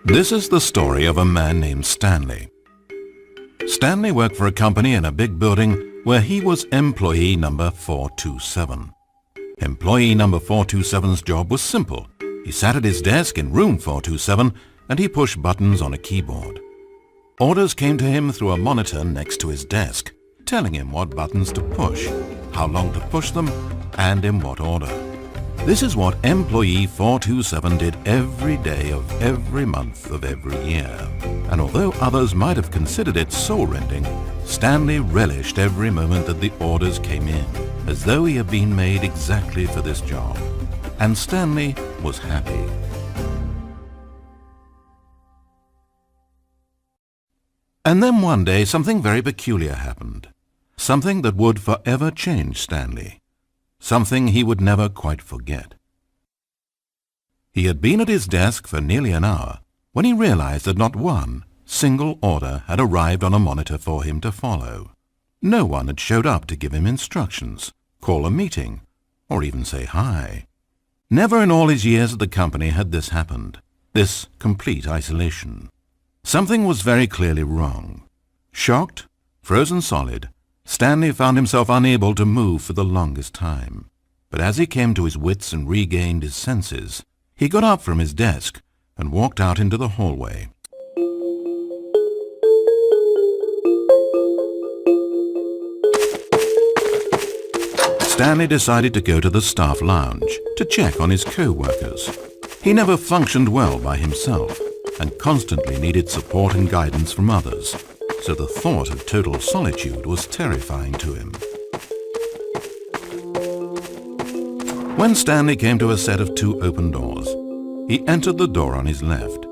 This is the story of a man named Stanley. Stanley worked for a company in a big building where he was employee number 427. Employee number 427's job was simple. He sat at his desk in room 427 and he pushed buttons on a keyboard. Orders came to him through a monitor next to his desk, telling him what buttons to push, how long to push them, and in what order. This is what employee 427 did every day of every month of every year. And although others might have considered it soul-rending, Stanley relished every moment that the orders came in, as though he had been made exactly for this job. And Stanley was happy. And then one day something very peculiar happened. Something that would forever change Stanley. Something he would never quite forget. He had been at his desk for nearly an hour when he realized that not one single order had arrived on a monitor for him to follow. No one had showed up to give him instructions, call a meeting, or even say hi. Never in all his years at the company had this happened, this complete isolation. Something was very clearly wrong. Shocked, frozen solid, Stanley found himself unable to move for the longest time. But as he came to his wits and regained his senses, he got up from his desk and walked out into the hallway. Stanley decided to go to the staff lounge to check on his co-workers. He never functioned well by himself and constantly needed support and guidance from others, so the thought of total solitude was terrifying to him. When Stanley came to a set of two open doors, he entered the door on his left.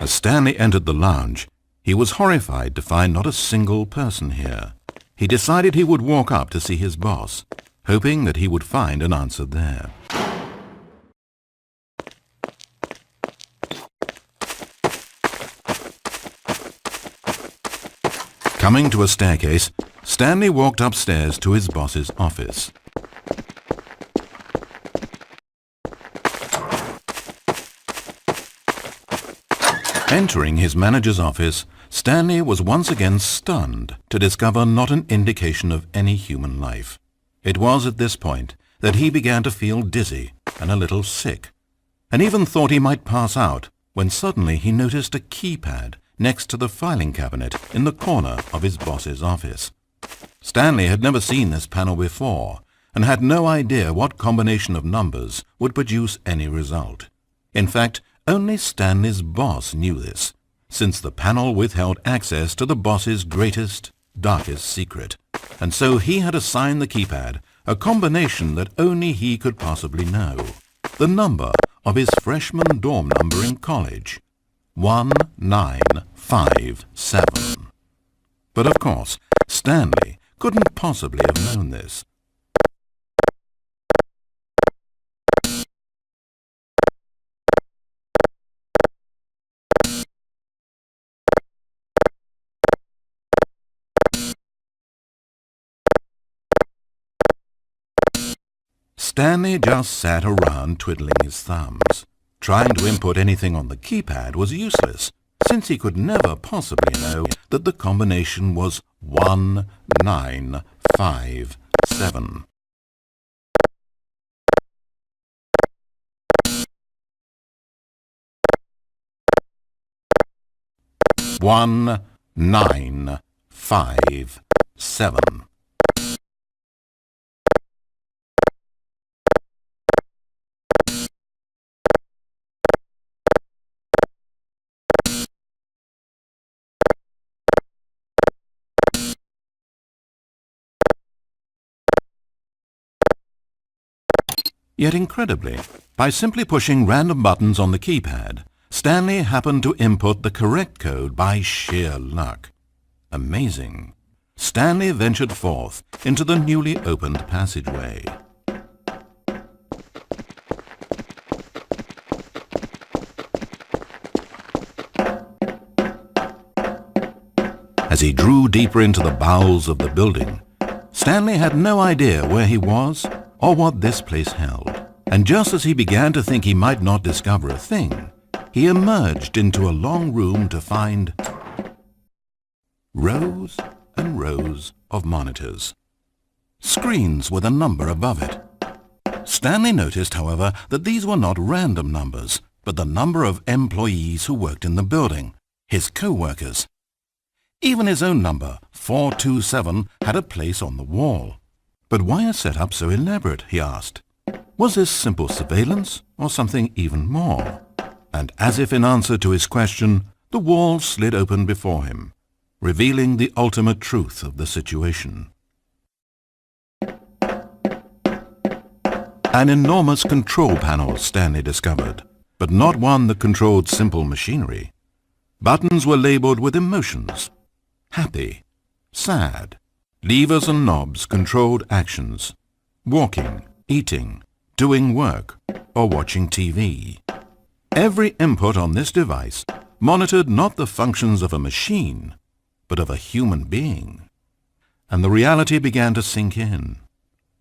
As Stanley entered the lounge, he was horrified to find not a single person here. He decided he would walk up to see his boss, hoping that he would find an answer there. Coming to a staircase, Stanley walked upstairs to his boss's office. Entering his manager's office, Stanley was once again stunned to discover not an indication of any human life. It was at this point that he began to feel dizzy and a little sick, and even thought he might pass out when suddenly he noticed a keypad next to the filing cabinet in the corner of his boss's office. Stanley had never seen this panel before and had no idea what combination of numbers would produce any result. In fact, only Stanley's boss knew this, since the panel withheld access to the boss's greatest, darkest secret, and so he had assigned the keypad a combination that only he could possibly know, the number of his freshman dorm number in college, 1957. But of course, Stanley couldn't possibly have known this. Stanley just sat around twiddling his thumbs. Trying to input anything on the keypad was useless, since he could never possibly know that the combination was 1957. One, 9, 5, 7. Yet incredibly, by simply pushing random buttons on the keypad, Stanley happened to input the correct code by sheer luck. Amazing. Stanley ventured forth into the newly opened passageway. As he drew deeper into the bowels of the building, Stanley had no idea where he was or what this place held. And just as he began to think he might not discover a thing, he emerged into a long room to find rows and rows of monitors. Screens with a number above it. Stanley noticed, however, that these were not random numbers, but the number of employees who worked in the building, his co-workers. Even his own number, 427, had a place on the wall. But why a setup so elaborate, he asked. Was this simple surveillance or something even more? And as if in answer to his question, the wall slid open before him, revealing the ultimate truth of the situation. An enormous control panel, Stanley discovered, but not one that controlled simple machinery. Buttons were labeled with emotions. Happy, sad. Levers and knobs controlled actions. Walking, eating, doing work, or watching TV. Every input on this device monitored not the functions of a machine, but of a human being. And the reality began to sink in.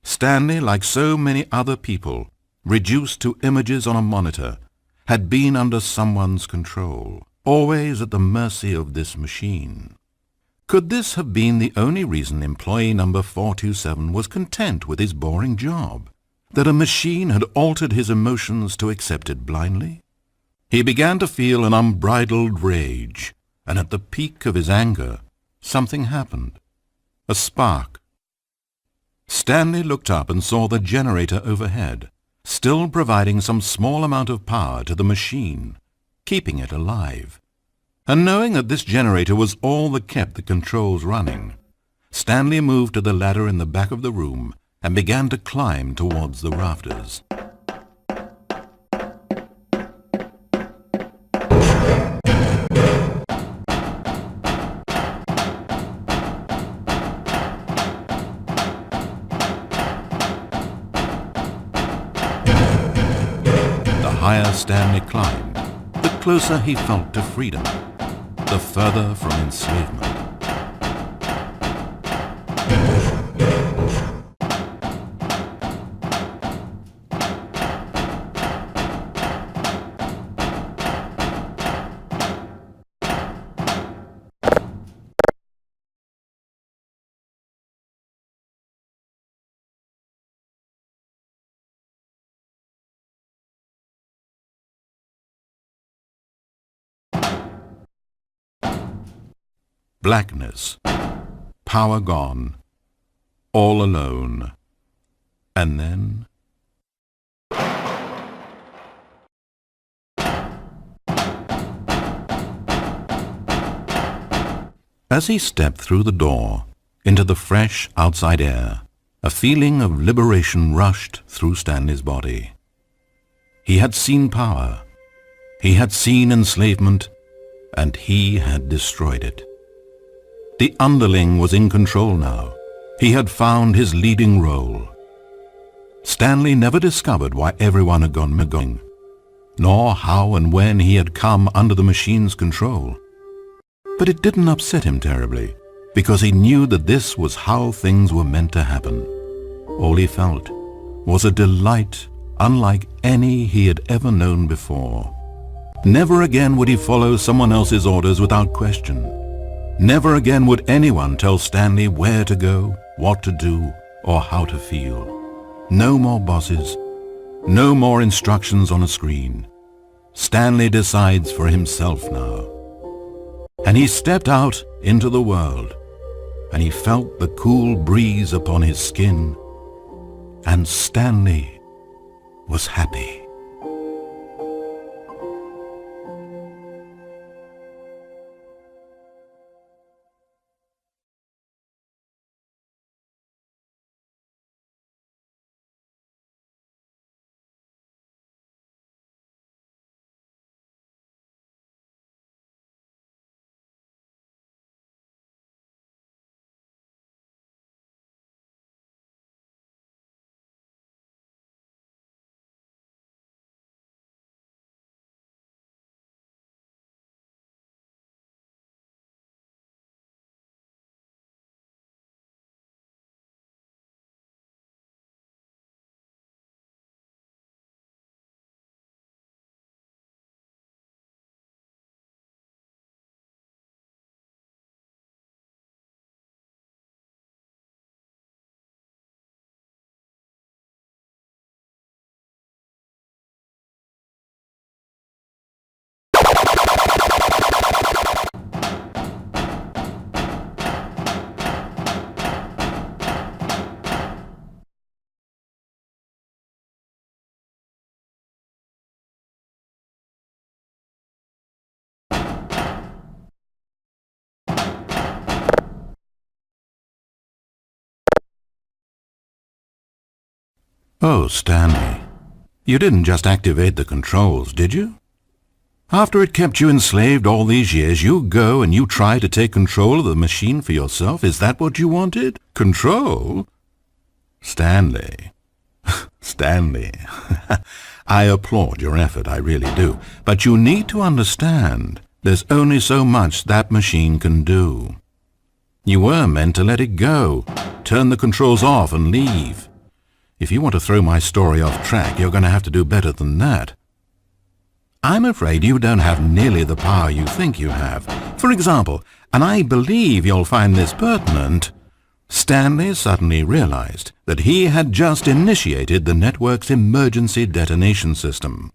Stanley, like so many other people, reduced to images on a monitor, had been under someone's control, always at the mercy of this machine. Could this have been the only reason employee number 427 was content with his boring job? That a machine had altered his emotions to accept it blindly? He began to feel an unbridled rage, and at the peak of his anger, something happened. A spark. Stanley looked up and saw the generator overhead, still providing some small amount of power to the machine, keeping it alive. And knowing that this generator was all that kept the controls running, Stanley moved to the ladder in the back of the room and began to climb towards the rafters. The higher Stanley climbed, the closer he felt to freedom, the further from enslavement. Blackness, power gone, all alone, and then... As he stepped through the door into the fresh outside air, a feeling of liberation rushed through Stanley's body. He had seen power, he had seen enslavement, and he had destroyed it. The underling was in control now. He had found his leading role. Stanley never discovered why everyone had gone missing, nor how and when he had come under the machine's control. But it didn't upset him terribly, because he knew that this was how things were meant to happen. All he felt was a delight unlike any he had ever known before. Never again would he follow someone else's orders without question. Never again would anyone tell Stanley where to go, what to do, or how to feel. No more bosses, no more instructions on a screen. Stanley decides for himself now. And he stepped out into the world, and he felt the cool breeze upon his skin, and Stanley was happy. Oh, Stanley, you didn't just activate the controls, did you? After it kept you enslaved all these years, you go and you try to take control of the machine for yourself? Is that what you wanted? Control? Stanley. Stanley. I applaud your effort, I really do. But you need to understand, there's only so much that machine can do. You were meant to let it go, turn the controls off and leave. If you want to throw my story off track, you're going to have to do better than that. I'm afraid you don't have nearly the power you think you have. For example, and I believe you'll find this pertinent, Stanley suddenly realized that he had just initiated the network's emergency detonation system.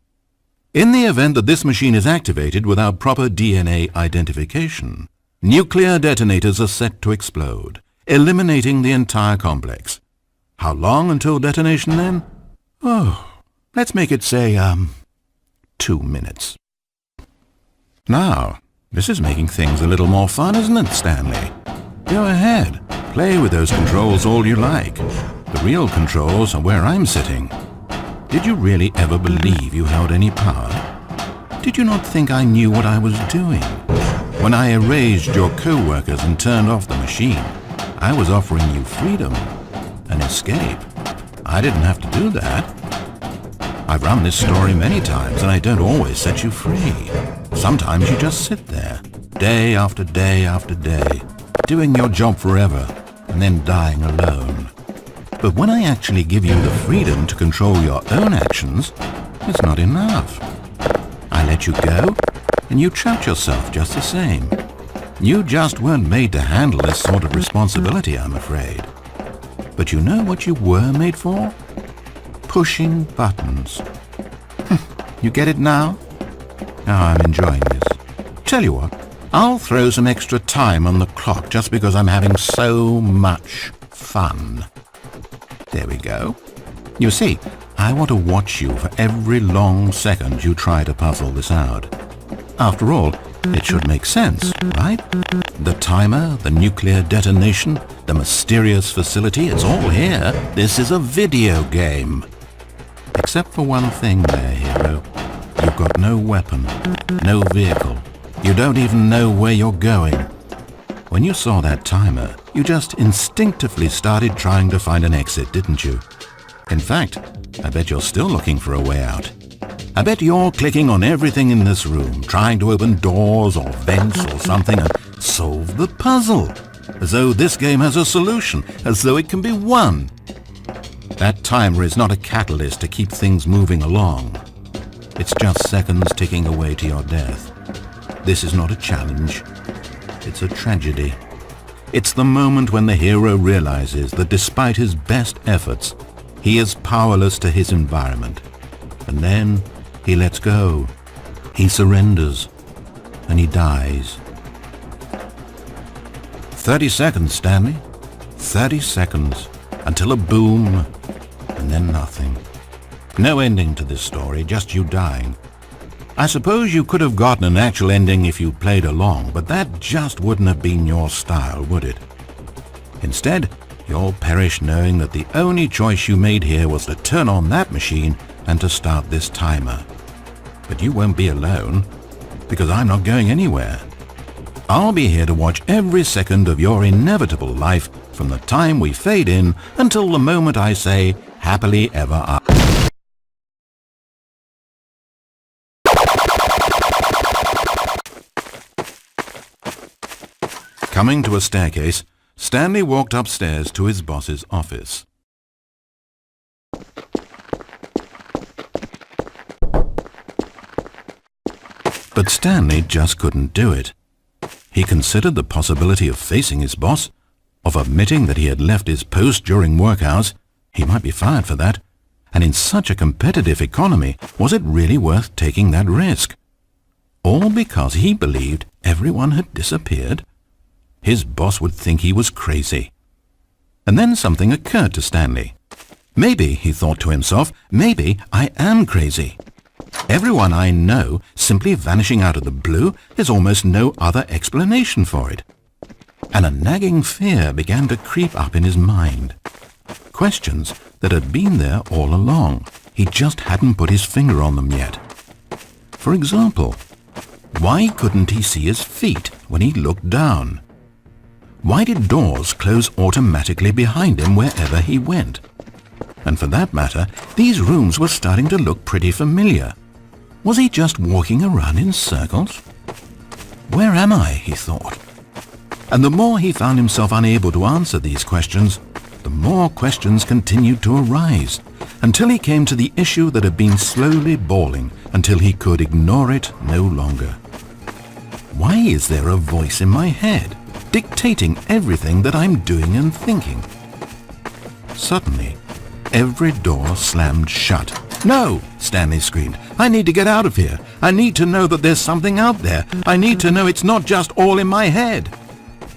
In the event that this machine is activated without proper DNA identification, nuclear detonators are set to explode, eliminating the entire complex. How long until detonation then? Oh, let's make it say, 2 minutes. Now, this is making things a little more fun, isn't it, Stanley? Go ahead, play with those controls all you like. The real controls are where I'm sitting. Did you really ever believe you held any power? Did you not think I knew what I was doing? When I erased your co-workers and turned off the machine, I was offering you freedom, an escape. I didn't have to do that. I've run this story many times, and I don't always set you free. Sometimes you just sit there, day after day after day, doing your job forever, and then dying alone. But when I actually give you the freedom to control your own actions, it's not enough. I let you go, and you trapped yourself just the same. You just weren't made to handle this sort of responsibility, I'm afraid. But you know what you were made for? Pushing buttons. You get it now? Now I'm enjoying this. Tell you what, I'll throw some extra time on the clock just because I'm having so much fun. There we go. You see, I want to watch you for every long second you try to puzzle this out. After all, it should make sense, right? The timer, the nuclear detonation, the mysterious facility, it's all here. This is a video game. Except for one thing there, hero. You've got no weapon, no vehicle. You don't even know where you're going. When you saw that timer, you just instinctively started trying to find an exit, didn't you? In fact, I bet you're still looking for a way out. I bet you're clicking on everything in this room, trying to open doors or vents or something and solve the puzzle. As though this game has a solution, as though it can be won. That timer is not a catalyst to keep things moving along. It's just seconds ticking away to your death. This is not a challenge. It's a tragedy. It's the moment when the hero realizes that despite his best efforts, he is powerless to his environment. And then he lets go. He surrenders. And he dies. 30 seconds, Stanley. 30 seconds. Until a boom, and then nothing. No ending to this story, just you dying. I suppose you could have gotten an actual ending if you played along, but that just wouldn't have been your style, would it? Instead, you'll perish knowing that the only choice you made here was to turn on that machine and to start this timer. But you won't be alone, because I'm not going anywhere. I'll be here to watch every second of your inevitable life from the time we fade in until the moment I say, happily ever after. Coming to a staircase, Stanley walked upstairs to his boss's office. But Stanley just couldn't do it. He considered the possibility of facing his boss, of admitting that he had left his post during work hours. He might be fired for that. And in such a competitive economy, was it really worth taking that risk? All because he believed everyone had disappeared? His boss would think he was crazy. And then something occurred to Stanley. Maybe, he thought to himself, maybe I am crazy. Everyone I know simply vanishing out of the blue, there's almost no other explanation for it. And a nagging fear began to creep up in his mind. Questions that had been there all along. He just hadn't put his finger on them yet. For example, why couldn't he see his feet when he looked down? Why did doors close automatically behind him wherever he went? And for that matter, these rooms were starting to look pretty familiar. Was he just walking around in circles? Where am I, he thought. And the more he found himself unable to answer these questions, the more questions continued to arise, until he came to the issue that had been slowly boiling until he could ignore it no longer. Why is there a voice in my head, dictating everything that I'm doing and thinking? Suddenly, every door slammed shut. "No!" Stanley screamed. "I need to get out of here. I need to know that there's something out there. I need to know it's not just all in my head."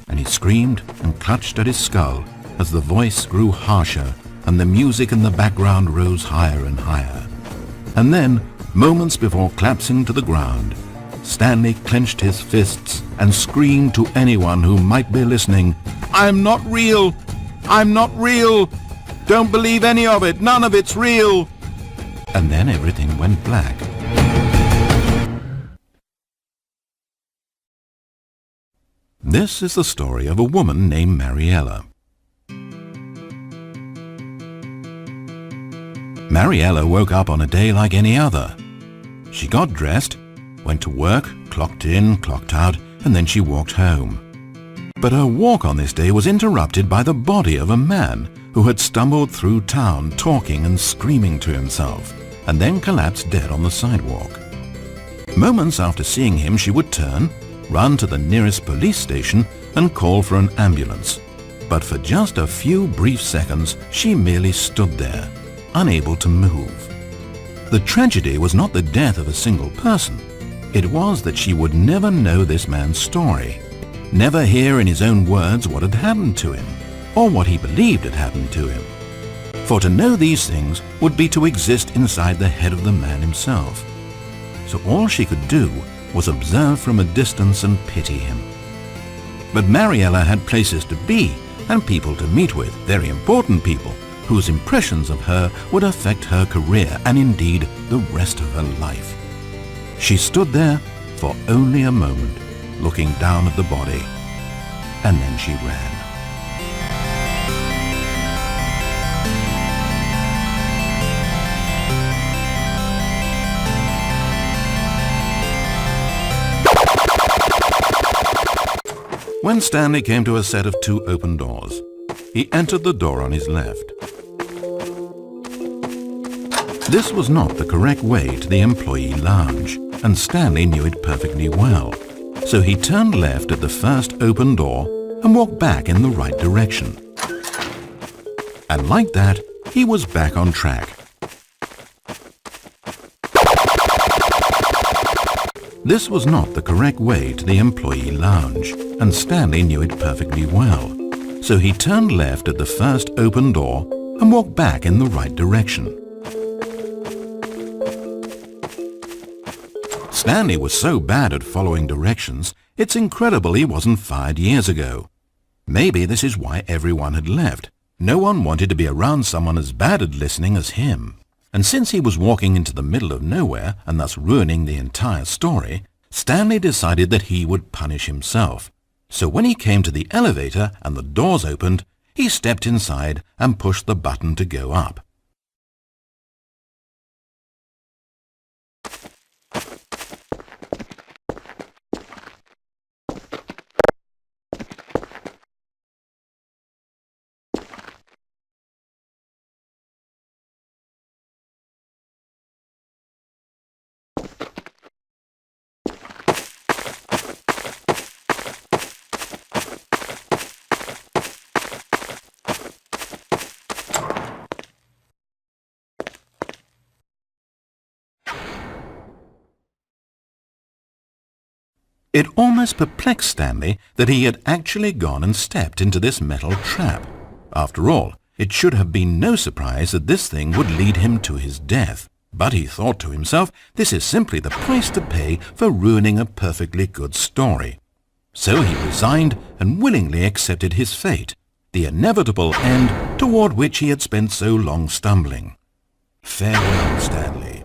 And he screamed and clutched at his skull as the voice grew harsher and the music in the background rose higher and higher. And then, moments before collapsing to the ground, Stanley clenched his fists and screamed to anyone who might be listening, "I'm not real! I'm not real! Don't believe any of it! None of it's real!" And then everything went black. This is the story of a woman named Mariela. Mariela woke up on a day like any other. She got dressed, went to work, clocked in, clocked out, and then she walked home. But her walk on this day was interrupted by the body of a man who had stumbled through town talking and screaming to himself, and then collapsed dead on the sidewalk. Moments after seeing him, she would turn, run to the nearest police station, and call for an ambulance. But for just a few brief seconds, she merely stood there, unable to move. The tragedy was not the death of a single person. It was that she would never know this man's story, never hear in his own words what had happened to him, or what he believed had happened to him. For to know these things would be to exist inside the head of the man himself. So all she could do was observe from a distance and pity him. But Mariela had places to be and people to meet with, very important people, whose impressions of her would affect her career and indeed the rest of her life. She stood there for only a moment, looking down at the body, and then she ran. When Stanley came to a set of two open doors, he entered the door on his left. This was not the correct way to the employee lounge, and Stanley knew it perfectly well. So he turned left at the first open door and walked back in the right direction. And like that, he was back on track. This was not the correct way to the employee lounge, and Stanley knew it perfectly well. So he turned left at the first open door and walked back in the right direction. Stanley was so bad at following directions, it's incredible he wasn't fired years ago. Maybe this is why everyone had left. No one wanted to be around someone as bad at listening as him. And since he was walking into the middle of nowhere and thus ruining the entire story, Stanley decided that he would punish himself. So when he came to the elevator and the doors opened, he stepped inside and pushed the button to go up. It almost perplexed Stanley that he had actually gone and stepped into this metal trap. After all, it should have been no surprise that this thing would lead him to his death. But he thought to himself, this is simply the price to pay for ruining a perfectly good story. So he resigned and willingly accepted his fate. the inevitable end toward which he had spent so long stumbling. Farewell, Stanley.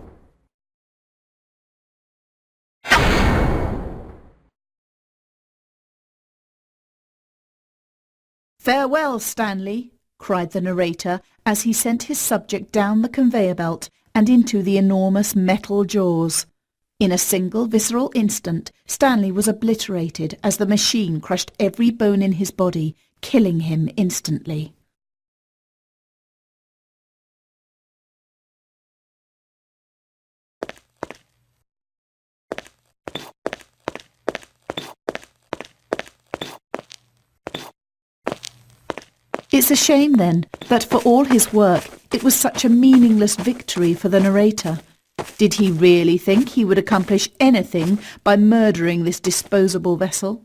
"Farewell, Stanley," cried the narrator as he sent his subject down the conveyor belt and into the enormous metal jaws. In a single visceral instant, Stanley was obliterated as the machine crushed every bone in his body, killing him instantly. It's a shame, then, that for all his work, it was such a meaningless victory for the narrator. Did he really think he would accomplish anything by murdering this disposable vessel?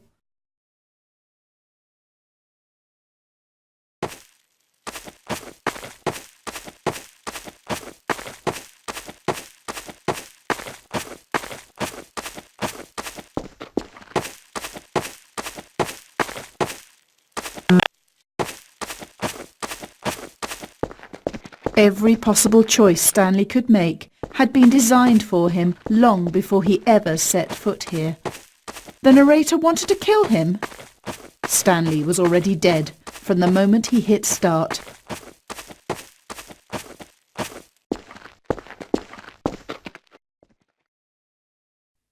Every possible choice Stanley could make had been designed for him long before he ever set foot here. The narrator wanted to kill him. Stanley was already dead from the moment he hit start.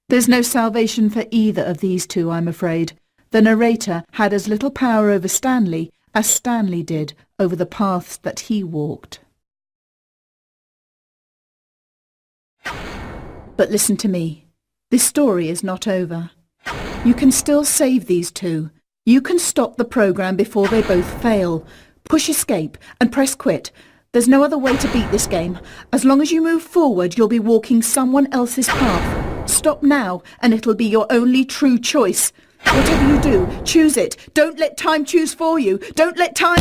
There's no salvation for either of these two, I'm afraid. The narrator had as little power over Stanley as Stanley did over the paths that he walked. But listen to me. This story is not over. You can still save these two. You can stop the program before they both fail. Push escape and press quit. There's no other way to beat this game. As long as you move forward, you'll be walking someone else's path. Stop now, and it'll be your only true choice. Whatever you do, choose it. Don't let time choose for you. Don't let time...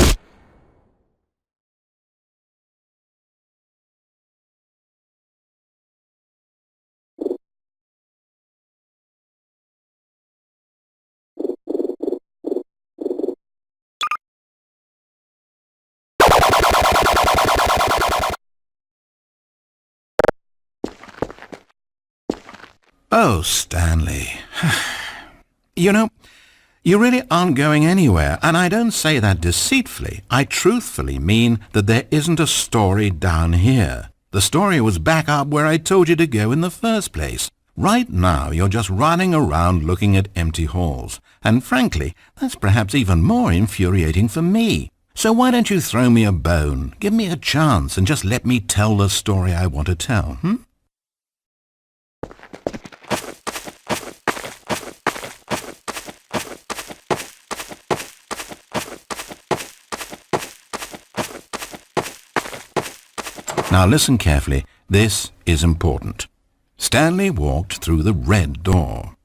Oh, Stanley. You know, you really aren't going anywhere, and I don't say that deceitfully. I truthfully mean that there isn't a story down here. The story was back up where I told you to go in the first place. Right now, you're just running around looking at empty halls, and frankly, that's perhaps even more infuriating for me. So why don't you throw me a bone, give me a chance, and just let me tell the story I want to tell, Now listen carefully. This is important. Stanley walked through the red door.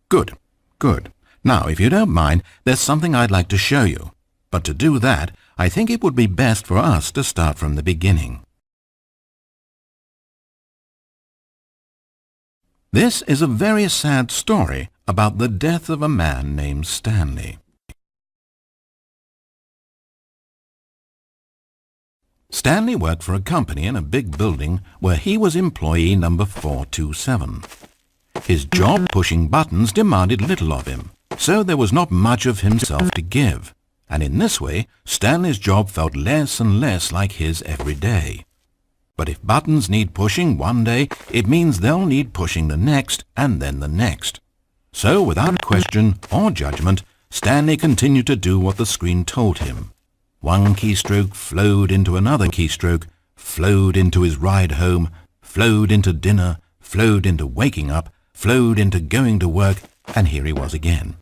Good, good. Now, if you don't mind, there's something I'd like to show you. But to do that, I think it would be best for us to start from the beginning. This is a very sad story about the death of a man named Stanley. Stanley worked for a company in a big building where he was employee number 427. His job pushing buttons demanded little of him, so there was not much of himself to give, and in this way Stanley's job felt less and less like his every day. But if buttons need pushing one day, it means they'll need pushing the next and then the next. So without question or judgment, Stanley continued to do what the screen told him. One keystroke flowed into another keystroke, flowed into his ride home, flowed into dinner, flowed into waking up, flowed into going to work, and here he was again.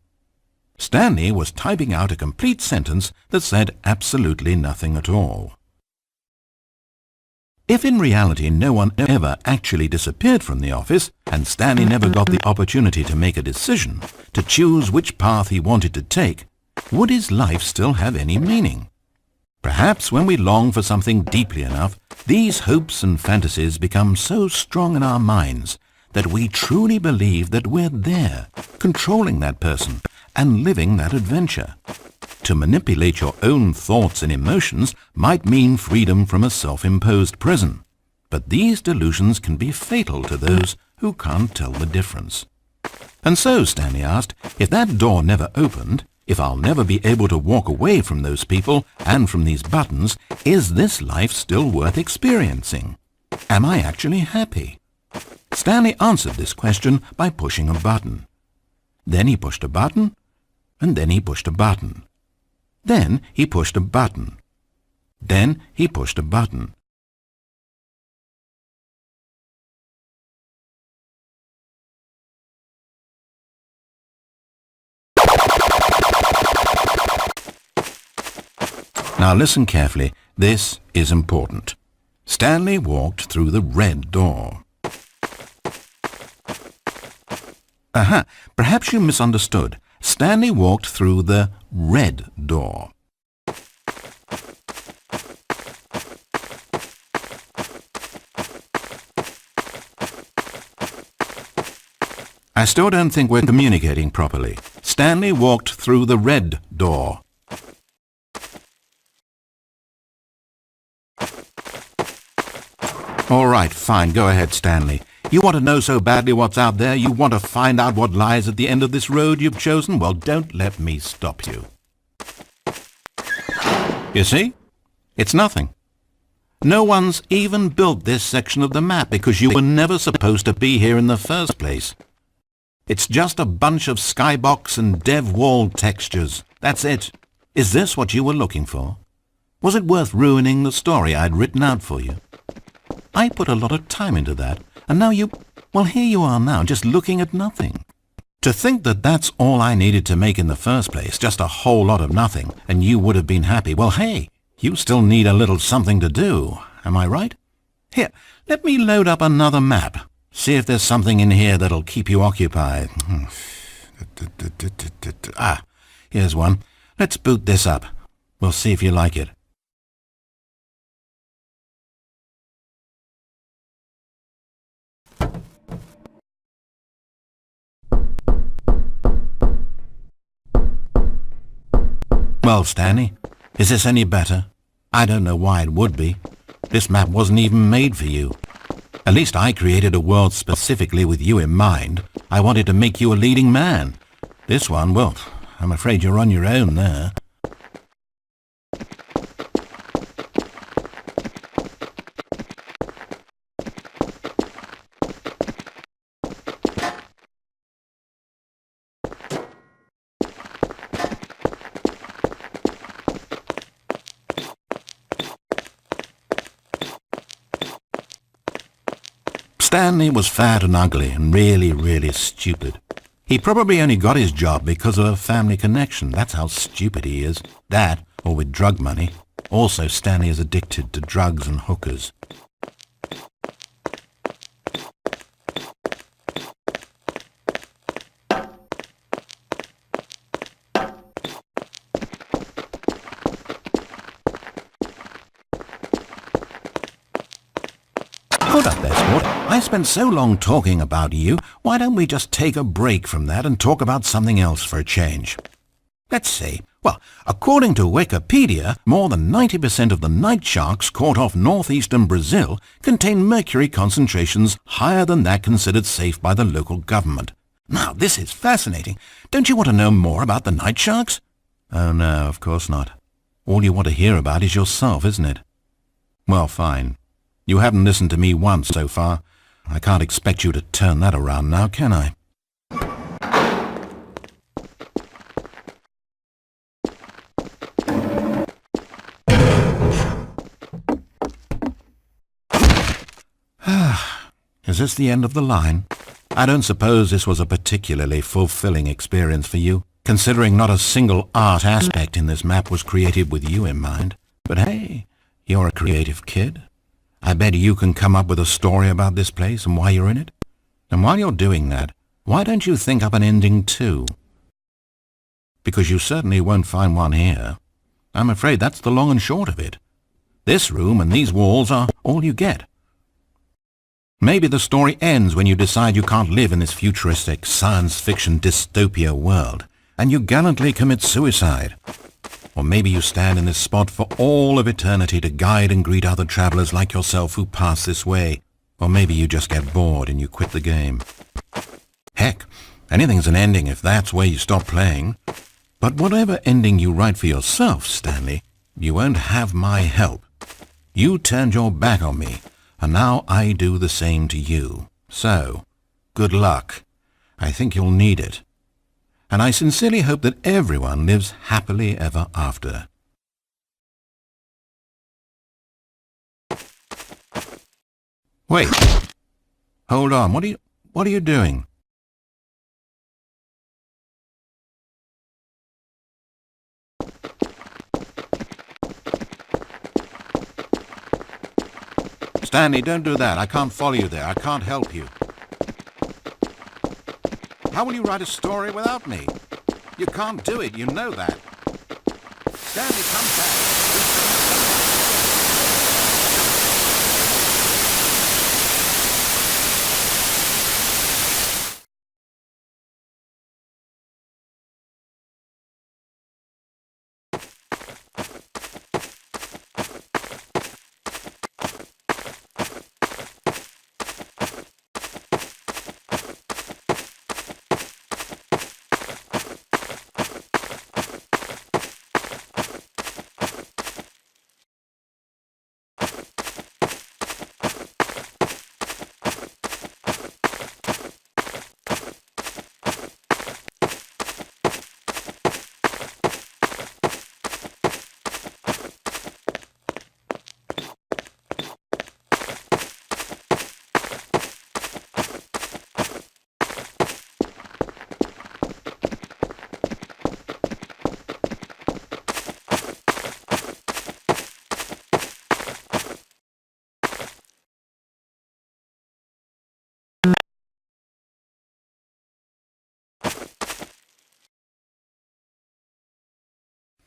Stanley was typing out a complete sentence that said absolutely nothing at all. If in reality no one ever actually disappeared from the office, and Stanley never got the opportunity to make a decision, to choose which path he wanted to take, would his life still have any meaning? Perhaps when we long for something deeply enough, these hopes and fantasies become so strong in our minds that we truly believe that we're there, controlling that person and living that adventure. To manipulate your own thoughts and emotions might mean freedom from a self-imposed prison, but these delusions can be fatal to those who can't tell the difference. And so, Stanley asked, if that door never opened, if I'll never be able to walk away from those people and from these buttons, is this life still worth experiencing? Am I actually happy? Stanley answered this question by pushing a button. Then he pushed a button, and then he pushed a button. Then he pushed a button. Then he pushed a button. Now listen carefully. This is important. Stanley walked through the red door. Aha! Perhaps you misunderstood. Stanley walked through the red door. I still don't think we're communicating properly. Stanley walked through the red door. All right, fine. Go ahead, Stanley. You want to know so badly what's out there? You want to find out what lies at the end of this road you've chosen? Well, don't let me stop you. You see? It's nothing. No one's even built this section of the map because you were never supposed to be here in the first place. It's just a bunch of skybox and dev wall textures. That's it. Is this what you were looking for? Was it worth ruining the story I'd written out for you? I put a lot of time into that, and now well, here you are now, just looking at nothing. To think that that's all I needed to make in the first place, just a whole lot of nothing, and you would have been happy. Well, hey, you still need a little something to do, am I right? Here, let me load up another map. See if there's something in here that'll keep you occupied. Ah, here's one. Let's boot this up. We'll see if you like it. Well, Stanley, is this any better? I don't know why it would be. This map wasn't even made for you. At least I created a world specifically with you in mind. I wanted to make you a leading man. This one, well, I'm afraid you're on your own there. Stanley was fat and ugly and really, really stupid. He probably only got his job because of a family connection. That's how stupid he is. That, or with drug money. Also, Stanley is addicted to drugs and hookers. Hold up there, sport. I spent so long talking about you, why don't we just take a break from that and talk about something else for a change? Let's see. Well, according to Wikipedia, more than 90% of the night sharks caught off northeastern Brazil contain mercury concentrations higher than that considered safe by the local government. Now, this is fascinating. Don't you want to know more about the night sharks? Oh no, of course not. All you want to hear about is yourself, isn't it? Well, fine. You haven't listened to me once so far. I can't expect you to turn that around now, can I? Is this the end of the line? I don't suppose this was a particularly fulfilling experience for you, considering not a single art aspect in this map was created with you in mind. But hey, you're a creative kid. I bet you can come up with a story about this place and why you're in it. And while you're doing that, why don't you think up an ending too? Because you certainly won't find one here. I'm afraid that's the long and short of it. This room and these walls are all you get. Maybe the story ends when you decide you can't live in this futuristic science fiction dystopia world, and you gallantly commit suicide. Or maybe you stand in this spot for all of eternity to guide and greet other travelers like yourself who pass this way. Or maybe you just get bored and you quit the game. Heck, anything's an ending if that's where you stop playing. But whatever ending you write for yourself, Stanley, you won't have my help. You turned your back on me, and now I do the same to you. So, good luck. I think you'll need it. And I sincerely hope that everyone lives happily ever after. Wait. Hold on. What are you doing? Stanley, don't do that. I can't follow you there. I can't help you. How will you write a story without me? You can't do it. You know that. Stanley, come back.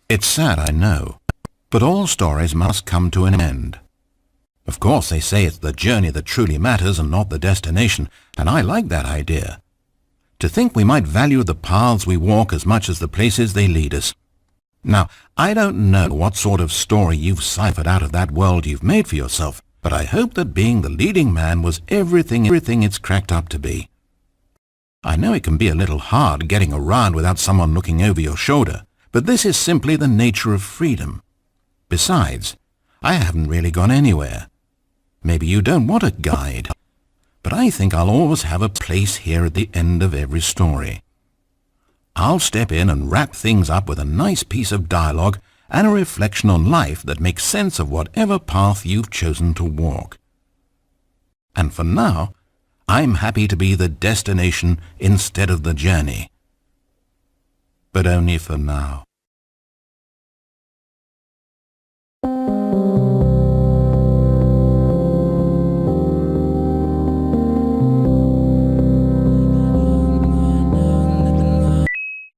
It's sad, I know, but all stories must come to an end. Of course, they say it's the journey that truly matters and not the destination, and I like that idea. To think we might value the paths we walk as much as the places they lead us. Now, I don't know what sort of story you've ciphered out of that world you've made for yourself, but I hope that being the leading man was everything it's cracked up to be. I know it can be a little hard getting around without someone looking over your shoulder, but this is simply the nature of freedom. Besides, I haven't really gone anywhere. Maybe you don't want a guide, but I think I'll always have a place here at the end of every story. I'll step in and wrap things up with a nice piece of dialogue and a reflection on life that makes sense of whatever path you've chosen to walk. And for now, I'm happy to be the destination instead of the journey. But only for now.